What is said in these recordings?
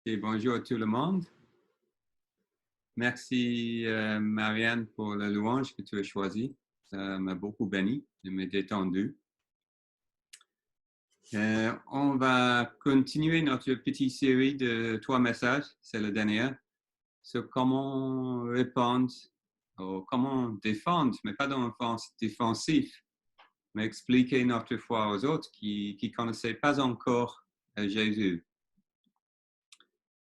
Et bonjour à tout le monde. Merci Marianne pour la louange que tu as choisie. Ça m'a beaucoup béni, je m'ai détendu. On va continuer notre petite série de 3 messages, c'est la dernière, sur comment répondre, ou comment défendre, mais pas dans le sens défensif, mais expliquer notre foi aux autres qui ne connaissaient pas encore Jésus.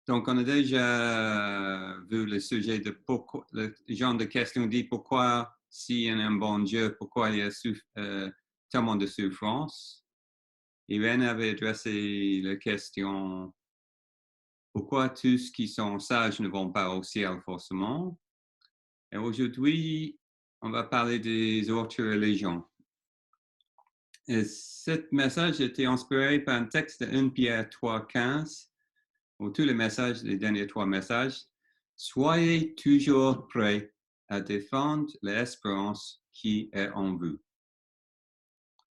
Donc, on a déjà vu le sujet de pourquoi, le genre de question dit pourquoi, s'il y a un bon Dieu, pourquoi il y a tellement de souffrance. Irène avait adressé la question pourquoi tous qui sont sages ne vont pas au ciel forcément. Et aujourd'hui, on va parler des autres religions. Et ce message était inspiré par un texte de 1 Pierre 3,15. Pour tous les messages, les derniers 3 messages, soyez toujours prêts à défendre l'espérance qui est en vous,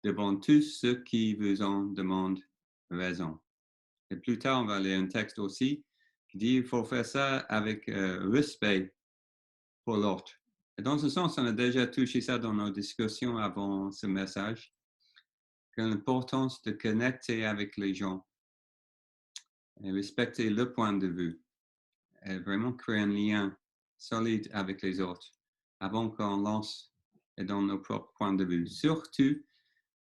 devant tous ceux qui vous en demandent raison. Et plus tard, on va lire un texte aussi qui dit qu'il faut faire ça avec respect pour l'autre. Et dans ce sens, on a déjà touché ça dans nos discussions avant ce message, que l'importance de connecter avec les gens et respecter leur point de vue. Et vraiment créer un lien solide avec les autres avant qu'on lance dans nos propres points de vue, surtout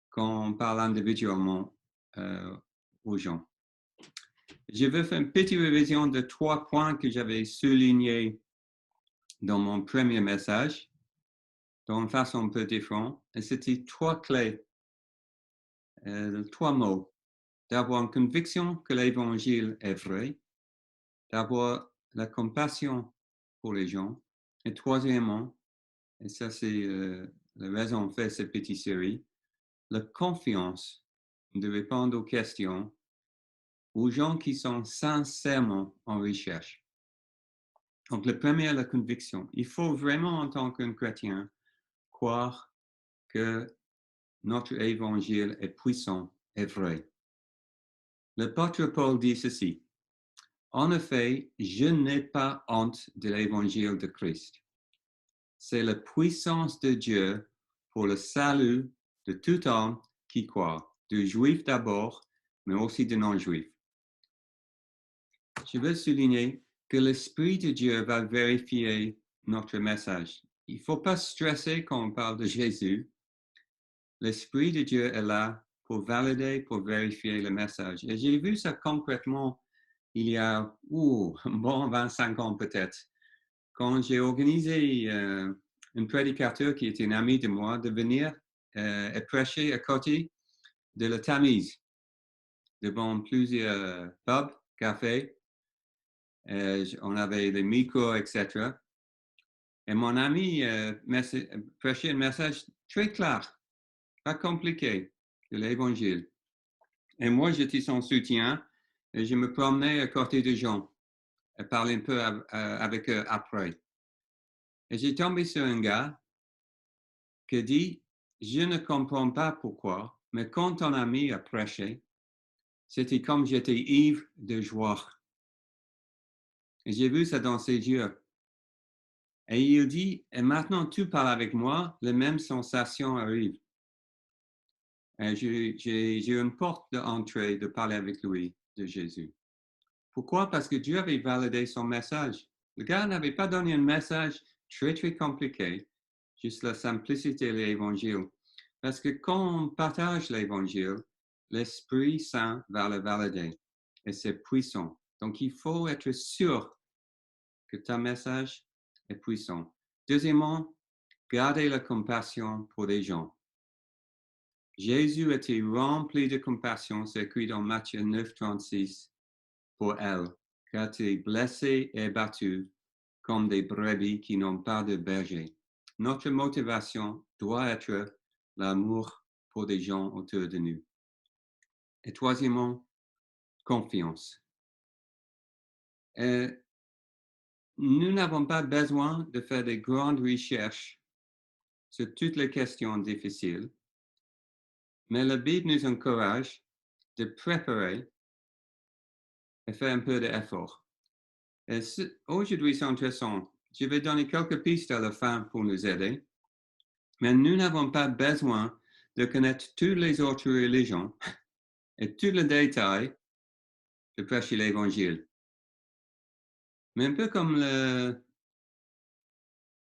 quand on parle individuellement aux gens. Je vais faire une petite révision de 3 points que j'avais soulignés dans mon premier message, d'une façon un peu différente. Et c'était 3 clés, 3 mots. D'avoir une conviction que l'évangile est vrai, d'avoir la compassion pour les gens, et troisièmement, et ça c'est la raison on fait cette petite série, la confiance de répondre aux questions aux gens qui sont sincèrement en recherche. Donc le premier, la conviction. Il faut vraiment en tant qu'un chrétien croire que notre évangile est puissant et vrai. L'apôtre Paul dit ceci. En effet, je n'ai pas honte de l'évangile de Christ. C'est la puissance de Dieu pour le salut de tout homme qui croit, de juifs d'abord, mais aussi de non-juifs. Je veux souligner que l'Esprit de Dieu va vérifier notre message. Il ne faut pas stresser quand on parle de Jésus. L'Esprit de Dieu est là pour valider, pour vérifier le message. Et j'ai vu ça concrètement il y a bon 25 ans peut-être, quand j'ai organisé un prédicateur qui était un ami de moi de venir et prêcher à côté de la Tamise, devant plusieurs pubs, cafés. On avait des micros, etc. Et mon ami prêchait un message très clair, pas compliqué, de l'Évangile. Et moi, j'étais son soutien et je me promenais à côté des gens et parlais un peu avec eux après. Et j'ai tombé sur un gars qui dit, je ne comprends pas pourquoi, mais quand ton ami a prêché, c'était comme j'étais ivre de joie. Et j'ai vu ça dans ses yeux. Et il dit, et maintenant tu parles avec moi, les mêmes sensations arrivent. Et j'ai une porte d'entrée de parler avec lui de Jésus. Pourquoi? Parce que Dieu avait validé son message. Le gars n'avait pas donné un message très, très compliqué, juste la simplicité de l'évangile. Parce que quand on partage l'évangile, l'Esprit Saint va le valider. Et c'est puissant. Donc, il faut être sûr que ton message est puissant. Deuxièmement, gardez la compassion pour les gens. Jésus était rempli de compassion, c'est écrit dans Matthieu 9, 36, pour elle, car tu es blessé et battu comme des brebis qui n'ont pas de berger. Notre motivation doit être l'amour pour des gens autour de nous. Et troisièmement, confiance. Nous n'avons pas besoin de faire des grandes recherches sur toutes les questions difficiles, mais la Bible nous encourage de préparer et faire un peu d'effort. Aujourd'hui, c'est intéressant. Je vais donner quelques pistes à la fin pour nous aider. Mais nous n'avons pas besoin de connaître toutes les autres religions et tous les détails de prêcher l'Évangile. Mais un peu comme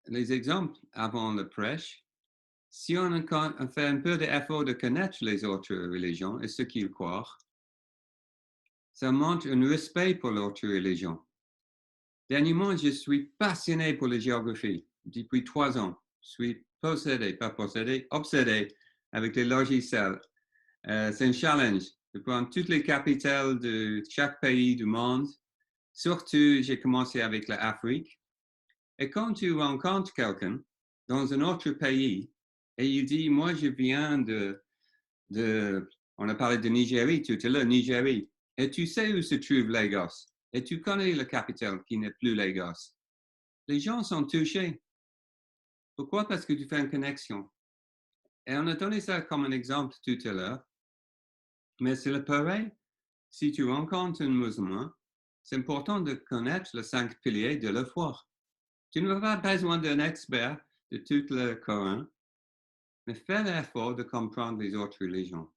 les exemples avant le prêche, si on fait un peu d'effort de connaître les autres religions et ce qu'ils croient, ça montre un respect pour l'autre religion. Dernièrement, je suis passionné pour la géographie depuis 3 ans. Je suis obsédé avec les logiciels. C'est un challenge de prendre toutes les capitales de chaque pays du monde. Surtout, j'ai commencé avec l'Afrique. Et quand tu rencontres quelqu'un dans un autre pays et il dit, moi je viens on a parlé de Nigeria tout à l'heure, Nigeria, et tu sais où se trouve Lagos, et tu connais la capitale qui n'est plus Lagos. Les gens sont touchés. Pourquoi? Parce que tu fais une connexion. Et on a donné ça comme un exemple tout à l'heure, mais c'est le pareil. Si tu rencontres un musulman, c'est important de connaître les 5 piliers de la foi. Tu n'as pas besoin d'un expert de tout le Coran, mais fais l'effort de comprendre les autres religions.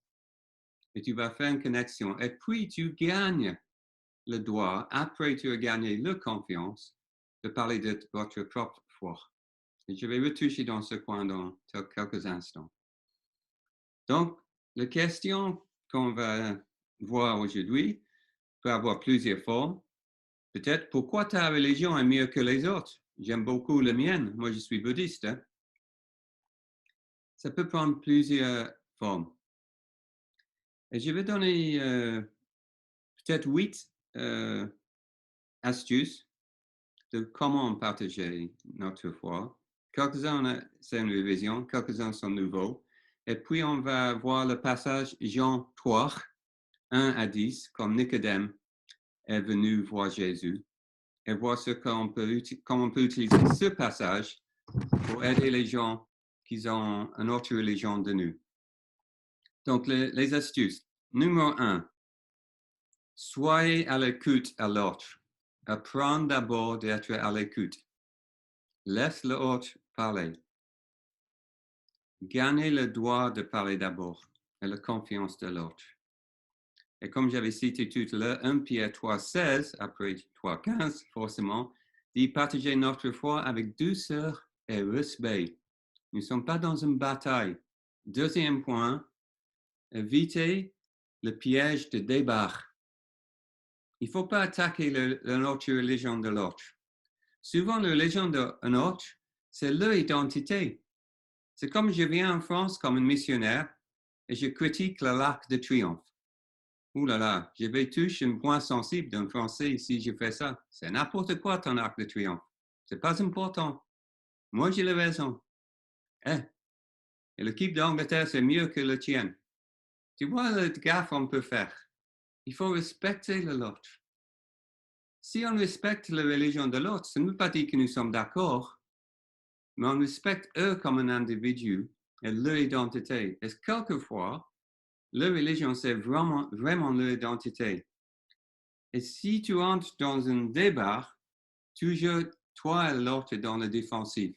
Et tu vas faire une connexion. Et puis, tu gagnes le droit, après tu as gagné la confiance, de parler de votre propre foi. Et je vais retoucher dans ce point dans quelques instants. Donc, la question qu'on va voir aujourd'hui peut avoir plusieurs formes. Peut-être pourquoi ta religion est mieux que les autres? J'aime beaucoup la mienne. Moi, je suis bouddhiste. Hein? Ça peut prendre plusieurs formes. Et je vais donner peut-être 8 astuces de comment partager notre foi. Quelques-uns, c'est une révision, quelques-uns sont nouveaux. Et puis, on va voir le passage Jean 3, 1 à 10, comme Nicodème est venu voir Jésus, et voir comment on peut utiliser ce passage pour aider les gens qui ont une autre religion de nous. Donc, les astuces. Numéro 1, soyez à l'écoute à l'autre. Apprends d'abord d'être à l'écoute. Laisse l'autre parler. Gagnez le droit de parler d'abord et la confiance de l'autre. Et comme j'avais cité tout à l'heure, 1 Pierre 3,16, après 3,15, forcément, dit partager notre foi avec douceur et respect. Nous ne sommes pas dans une bataille. Deuxième point, évitez le piège de débat. Il ne faut pas attaquer l'autre religion de l'autre. Souvent, la religion d'un autre, c'est leur identité. C'est comme je viens en France comme un missionnaire et je critique le L'arc de Triomphe. Ouh là là, je vais toucher un point sensible d'un Français si je fais ça. C'est n'importe quoi ton Arc de Triomphe. C'est pas important. Moi, j'ai la raison. Et l'équipe d'Angleterre, c'est mieux que le tien. Tu vois le gaffe qu'on peut faire. Il faut respecter l'autre. Si on respecte la religion de l'autre, ça ne veut pas dire que nous sommes d'accord, mais on respecte eux comme un individu et leur identité. Et quelquefois, leur religion, c'est vraiment leur identité. Et si tu entres dans un débat, toujours toi et l'autre dans le défensif.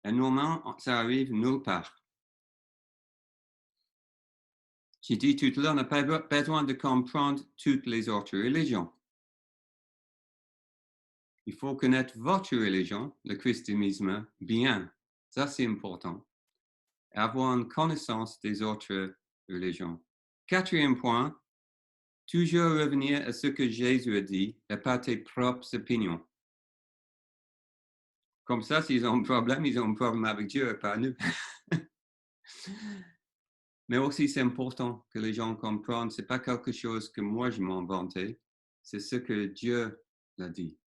Et normalement, ça arrive nulle part. J'ai dit tout à l'heure, on n'a pas besoin de comprendre toutes les autres religions. Il faut connaître votre religion, le christianisme, bien. Ça, c'est important. Avoir une connaissance des autres religions. Quatrième point, toujours revenir à ce que Jésus a dit et pas tes propres opinions. Comme ça, s'ils ont un problème, ils ont un problème avec Dieu et pas nous. Mais aussi, c'est important que les gens comprennent, ce n'est pas quelque chose que moi je m'ai inventé, c'est ce que Dieu l'a dit.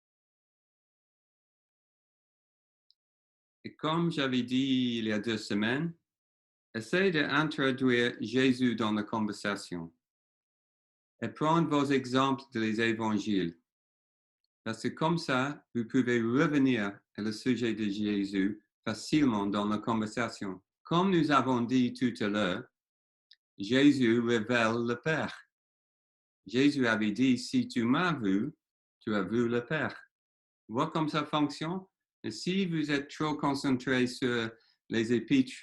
Et comme j'avais dit il y a 2 semaines, essayez d'introduire Jésus dans la conversation et prendre vos exemples des évangiles. Parce que comme ça, vous pouvez revenir à le sujet de Jésus facilement dans la conversation. Comme nous avons dit tout à l'heure, Jésus révèle le Père. Jésus avait dit, si tu m'as vu, tu as vu le Père. Vois comme ça fonctionne. Et si vous êtes trop concentré sur les épîtres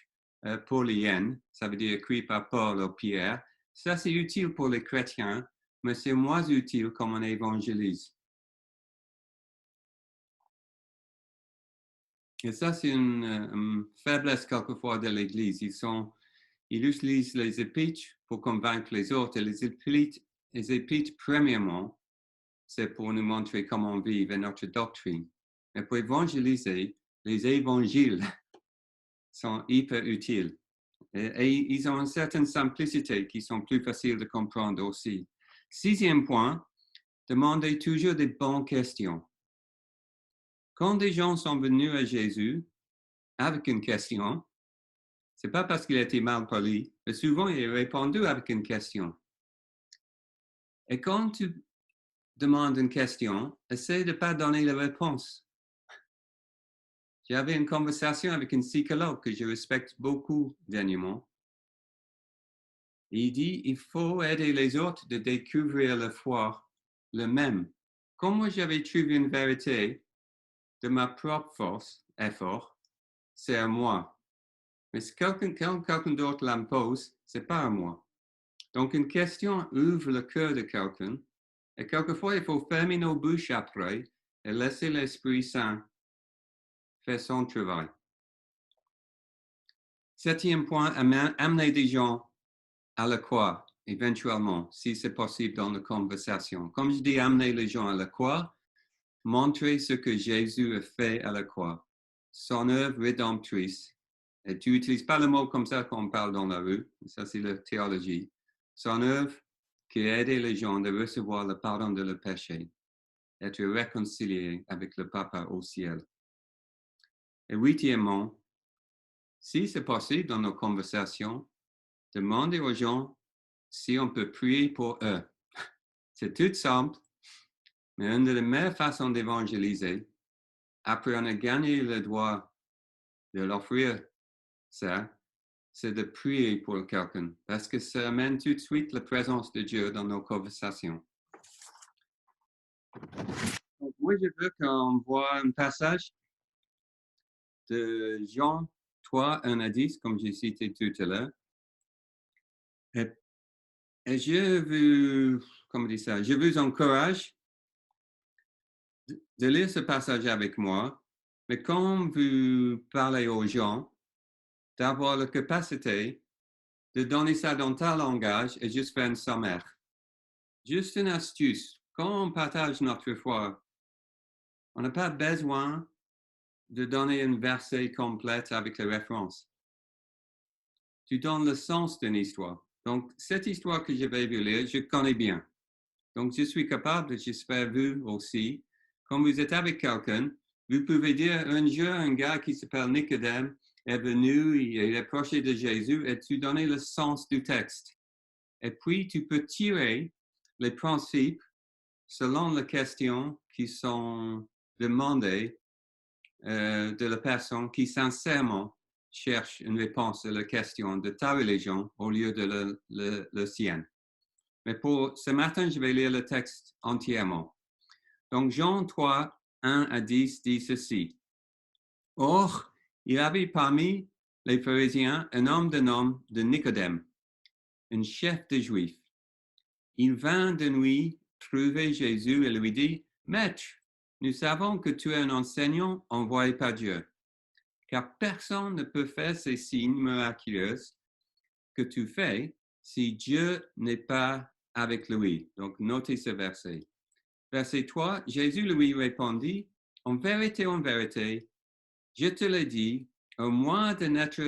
pauliennes, ça veut dire écrits par Paul ou Pierre, ça c'est utile pour les chrétiens, mais c'est moins utile comme on évangélise. Et ça c'est une faiblesse quelquefois de l'Église. Ils utilisent les épîtres pour convaincre les autres. Et les épîtres premièrement, c'est pour nous montrer comment vivre notre doctrine. Et pour évangéliser, les évangiles sont hyper utiles. Et ils ont une certaine simplicité qui sont plus faciles de comprendre aussi. Sixième point, demandez toujours des bonnes questions. Quand des gens sont venus à Jésus avec une question, c'est pas parce qu'il était mal poli, mais souvent il a répondu avec une question. Et quand tu demandes une question, essaie de ne pas donner la réponse. J'avais une conversation avec un psychologue que je respecte beaucoup dernièrement. Il dit, il faut aider les autres de découvrir la foi le même. Comme moi j'avais trouvé une vérité de ma propre force, effort, c'est à moi. Mais si quelqu'un d'autre l'impose, c'est pas à moi. Donc une question ouvre le cœur de quelqu'un et quelquefois il faut fermer nos bouches après et laisser l'Esprit Saint faire son travail. Septième point, amener des gens à la croix, éventuellement, si c'est possible dans la conversation. Comme je dis, amener les gens à la croix, montrer ce que Jésus a fait à la croix, son œuvre rédemptrice. Et tu n'utilises pas le mot comme ça quand on parle dans la rue, ça c'est la théologie. Son œuvre qui a aidé les gens de recevoir le pardon de leur péché, être réconciliés avec le Papa au ciel. Et huitièmement, si c'est possible dans nos conversations, demandez aux gens si on peut prier pour eux. C'est tout simple, mais une des meilleures façons d'évangéliser, après on a gagné le droit de l'offrir ça, c'est de prier pour quelqu'un, parce que ça amène tout de suite la présence de Dieu dans nos conversations. Donc, moi, je veux qu'on voit un passage de Jean 3, 1 à 10, comme j'ai cité tout à l'heure. Et je vous encourage de lire ce passage avec moi, mais quand vous parlez aux gens, d'avoir la capacité de donner ça dans ta langage et juste faire un sommaire. Juste une astuce. Quand on partage notre foi, on n'a pas besoin de donner un verset complète avec les références. Tu donnes le sens d'une histoire. Donc, cette histoire que je vais vous lire, je connais bien. Donc, je suis capable, j'espère vous aussi, quand vous êtes avec quelqu'un, vous pouvez dire, un jour, un gars qui s'appelle Nicodème est venu, il est approché de Jésus et tu donnes le sens du texte. Et puis, tu peux tirer les principes selon les questions qui sont demandées de la personne qui sincèrement cherche une réponse à la question de ta religion au lieu de la sienne. Mais pour ce matin, je vais lire le texte entièrement. Donc, Jean 3, 1 à 10 dit ceci. Or, il y avait parmi les pharisiens un homme de nom de Nicodème, un chef des Juifs. Il vint de nuit trouver Jésus et lui dit, Maître, nous savons que tu es un enseignant envoyé par Dieu, car personne ne peut faire ces signes miraculeux que tu fais si Dieu n'est pas avec lui. Donc, notez ce verset. Verset 3, Jésus lui répondit, en vérité, je te le dis, au moins de naître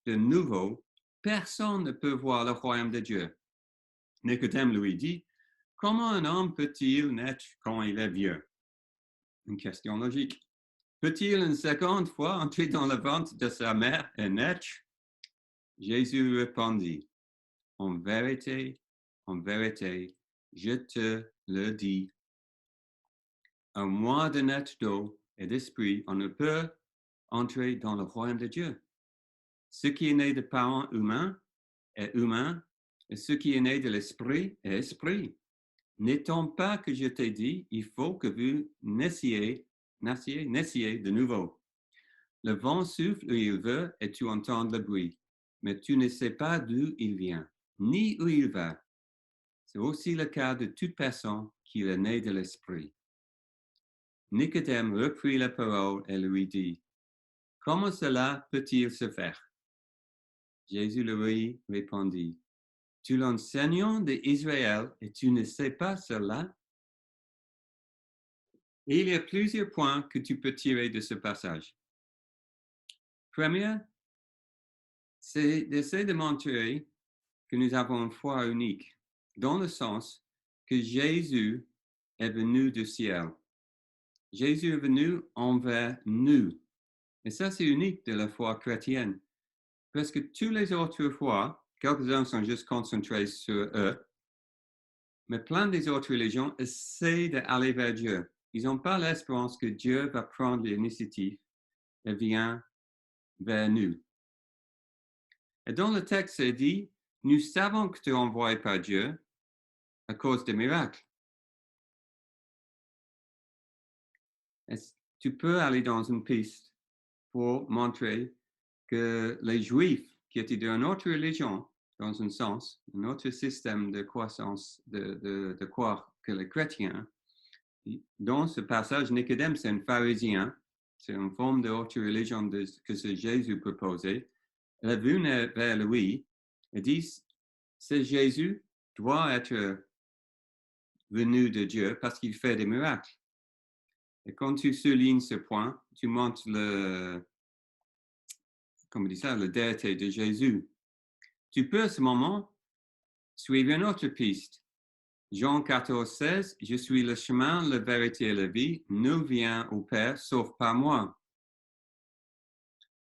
de nouveau, personne ne peut voir le royaume de Dieu. Nicodème lui dit, comment un homme peut-il naître quand il est vieux? Une question logique. Peut-il une seconde fois entrer dans le ventre de sa mère et naître? Jésus répondit, en vérité, je te le dis, à moins de naître d'eau et d'esprit, on ne peut entrer dans le royaume de Dieu. Ce qui est né de parents humains est humain, Et ce qui est né de l'esprit est esprit. N'étant pas que je t'ai dit, il faut que vous naissiez de nouveau. Le vent souffle où il veut et tu entends le bruit, mais tu ne sais pas d'où il vient, ni où il va. C'est aussi le cas de toute personne qui est née de l'esprit. Nicodème reprit la parole et lui dit, comment cela peut-il se faire? Jésus lui répondit, tu l'enseignant d'Israël et tu ne sais pas cela? Et il y a plusieurs points que tu peux tirer de ce passage. Premier, c'est d'essayer de montrer que nous avons une foi unique, dans le sens que Jésus est venu du ciel. Jésus est venu envers nous. Et ça, c'est unique de la foi chrétienne. Parce que toutes les autres fois, quelques-uns sont juste concentrés sur eux, mais plein des autres religions essaient d'aller vers Dieu. Ils n'ont pas l'espérance que Dieu va prendre l'initiative et vient vers nous. Et dans le texte, c'est dit, nous savons que tu es envoyé par Dieu à cause des miracles. Et tu peux aller dans une piste pour montrer que les Juifs qui étaient d'une autre religion, dans un sens, un autre système de croissance, de croire que les chrétiens, dans ce passage, Nicodème, c'est un pharisien, c'est une forme d'autre religion que ce Jésus proposait. Elle est venue vers lui et dit, ce Jésus doit être venu de Dieu parce qu'il fait des miracles. Et quand tu soulignes ce point, tu montres la déité de Jésus. Tu peux à ce moment suivre une autre piste. Jean 14, 16, je suis le chemin, la vérité et la vie, nul vient au Père sauf par moi.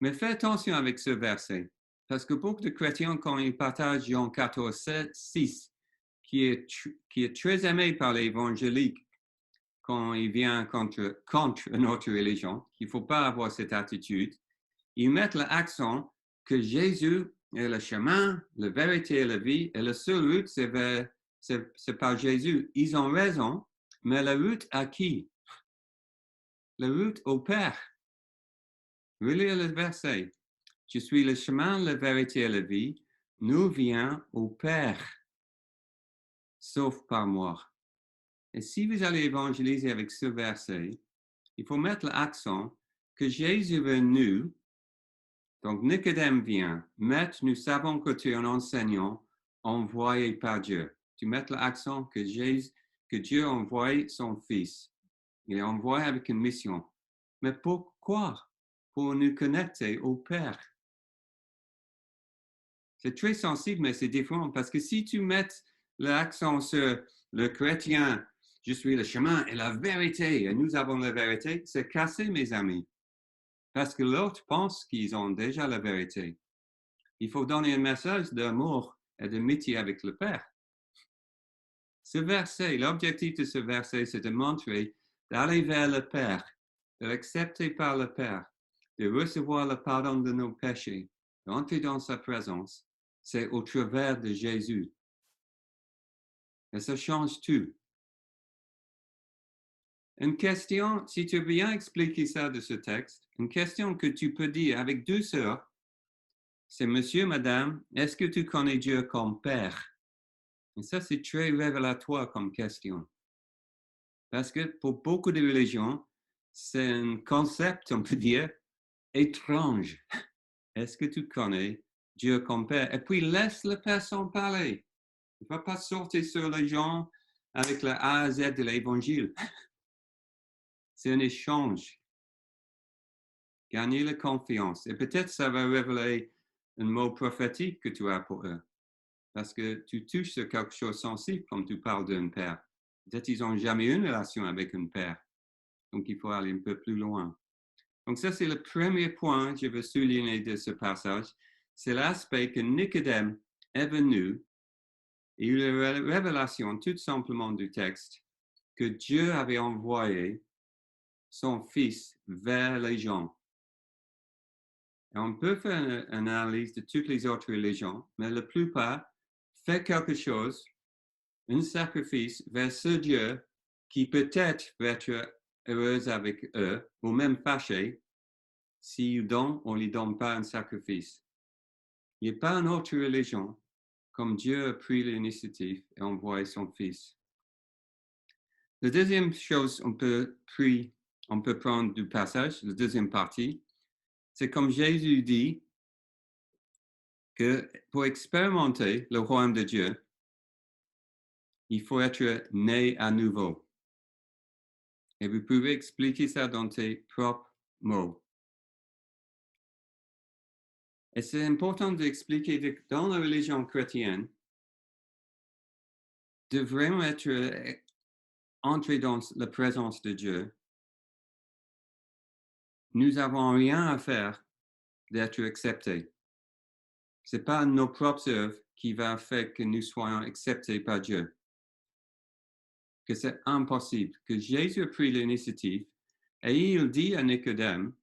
Mais fais attention avec ce verset, parce que beaucoup de chrétiens, quand ils partagent Jean 14, 6, qui est très aimé par les évangéliques, quand il vient contre une autre religion, qu'il ne faut pas avoir cette attitude, ils mettent l'accent que Jésus est le chemin, la vérité et la vie, et la seule route, c'est par Jésus. Ils ont raison, mais la route à qui? La route au Père. Relisez le verset. Je suis le chemin, la vérité et la vie. Nous vient au Père, sauf par moi. Et si vous allez évangéliser avec ce verset, il faut mettre l'accent que Jésus est venu. Donc, Nicodème vient. Maître, nous savons que tu es un enseignant envoyé par Dieu. Tu mets l'accent que Dieu envoie son Fils. Il est envoyé avec une mission. Mais pourquoi? Pour nous connecter au Père. C'est très sensible, mais c'est différent. Parce que si tu mets l'accent sur le chrétien, je suis le chemin et la vérité, et nous avons la vérité, c'est cassé, mes amis. Parce que l'autre pense qu'ils ont déjà la vérité. Il faut donner un message d'amour et d'amitié avec le Père. Ce verset, l'objectif de ce verset, c'est de montrer d'aller vers le Père, de l'accepter par le Père, de recevoir le pardon de nos péchés, d'entrer dans sa présence. C'est au travers de Jésus. Et ça change tout. Une question, si tu veux bien expliquer ça de ce texte, une question que tu peux dire avec douceur, c'est Monsieur, Madame, est-ce que tu connais Dieu comme Père? Et ça, c'est très révélateur comme question. Parce que pour beaucoup de religions, c'est un concept, on peut dire, étrange. Est-ce que tu connais Dieu comme Père? Et puis, laisse la personne parler. Il ne va pas sortir sur les gens avec la A à Z de l'Évangile. C'est un échange. Gagner la confiance. Et peut-être ça va révéler un mot prophétique que tu as pour eux. Parce que tu touches sur quelque chose de sensible quand tu parles d'un père. Peut-être qu'ils n'ont jamais eu une relation avec un père. Donc, il faut aller un peu plus loin. Donc, ça, c'est le premier point que je veux souligner de ce passage. C'est l'aspect que Nicodème est venu et eu la révélation tout simplement du texte que Dieu avait envoyé son Fils vers les gens. Et on peut faire une analyse de toutes les autres religions, mais la plupart fais quelque chose, un sacrifice vers ce Dieu qui peut-être va être heureux avec eux, ou même fâché, s'ils donnent ou ne lui donnent pas un sacrifice. Il n'y a pas une autre religion comme Dieu a pris l'initiative et envoyé son Fils. La deuxième chose on peut prendre du passage, la deuxième partie, c'est comme Jésus dit que pour expérimenter le royaume de Dieu, il faut être né à nouveau. Et vous pouvez expliquer ça dans tes propres mots. Et c'est important d'expliquer que dans la religion chrétienne, de vraiment être entré dans la présence de Dieu, nous n'avons rien à faire d'être acceptés. Ce n'est pas nos propres œuvres qui va faire que nous soyons acceptés par Dieu. Que c'est impossible, que Jésus a pris l'initiative et il dit à Nicodème,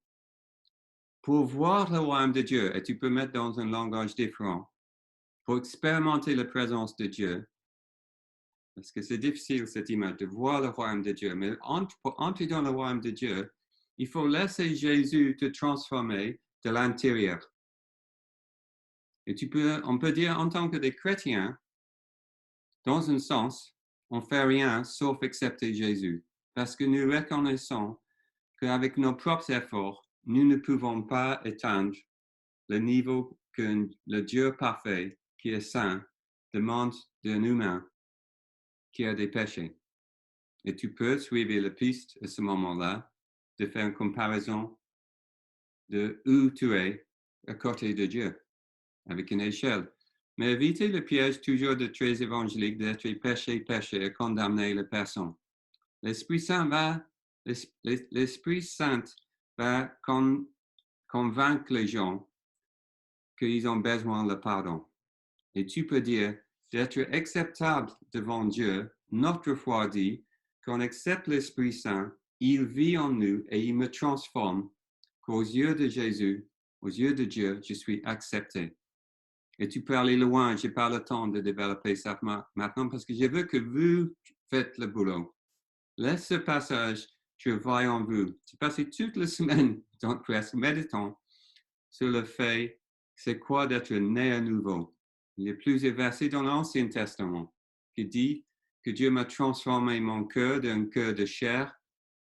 pour voir le royaume de Dieu, et tu peux mettre dans un langage différent, pour expérimenter la présence de Dieu, parce que c'est difficile cette image de voir le royaume de Dieu, mais pour entrer dans le royaume de Dieu, il faut laisser Jésus te transformer de l'intérieur. Et on peut dire en tant que des chrétiens, dans un sens, on ne fait rien sauf accepter Jésus, parce que nous reconnaissons qu'avec nos propres efforts, nous ne pouvons pas atteindre le niveau que le Dieu parfait, qui est saint, demande d'un humain qui a des péchés. Et tu peux suivre la piste à ce moment-là de faire une comparaison de où tu es à côté de Dieu, avec une échelle. Mais évitez le piège toujours de très évangélique d'être péché et condamner la personne. L'Esprit Saint va convaincre les gens qu'ils ont besoin de pardon. Et tu peux dire d'être acceptable devant Dieu. Notre foi dit qu'on accepte l'Esprit Saint, il vit en nous et il me transforme, qu'aux yeux de Jésus, aux yeux de Dieu, je suis accepté. Et tu peux aller loin, je n'ai pas le temps de développer ça maintenant parce que je veux que vous faites le boulot. Laisse ce passage travailler en vous. Tu passes toute la semaine, donc presque, méditant sur le fait, c'est quoi d'être né à nouveau. Il y a plusieurs versets dans l'Ancien Testament qui dit que Dieu m'a transformé mon cœur d'un cœur de chair,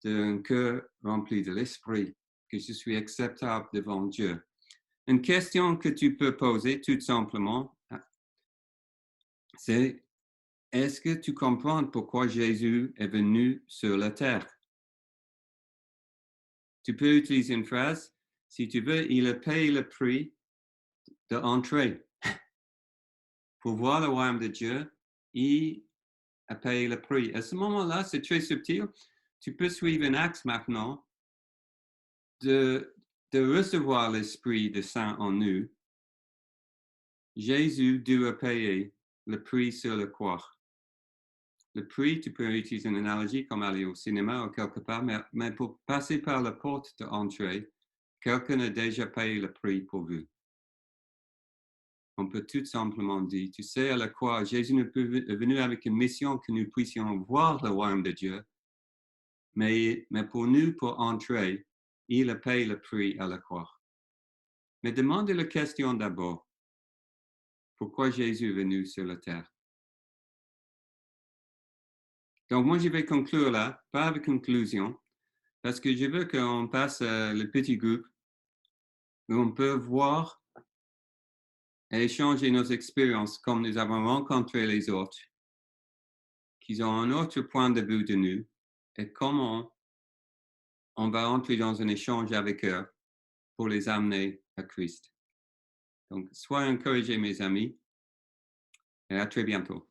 d'un cœur rempli de l'esprit, que je suis acceptable devant Dieu. Une question que tu peux poser tout simplement, c'est est-ce que tu comprends pourquoi Jésus est venu sur la terre? Tu peux utiliser une phrase, si tu veux, il a payé le prix d'entrée. Pour voir le royaume de Dieu, il a payé le prix. À ce moment-là, c'est très subtil. Tu peux suivre un axe maintenant de recevoir l'Esprit de Saint en nous. Jésus doit payer le prix sur la croix. Le prix, tu peux utiliser une analogie comme aller au cinéma ou quelque part, mais pour passer par la porte d'entrée, quelqu'un a déjà payé le prix pour vous. On peut tout simplement dire, tu sais, à la croix, Jésus est venu avec une mission que nous puissions voir le royaume de Dieu, mais pour nous, pour entrer, il a payé le prix à la croix. Mais demandez la question d'abord. Pourquoi Jésus est venu sur la terre? Donc, moi, je vais conclure là, pas avec conclusion, parce que je veux qu'on passe le petit groupe où on peut voir et échanger nos expériences comme nous avons rencontré les autres, qui ont un autre point de vue de nous, et comment on va entrer dans un échange avec eux pour les amener à Christ. Donc, soyez encouragés, mes amis, et à très bientôt.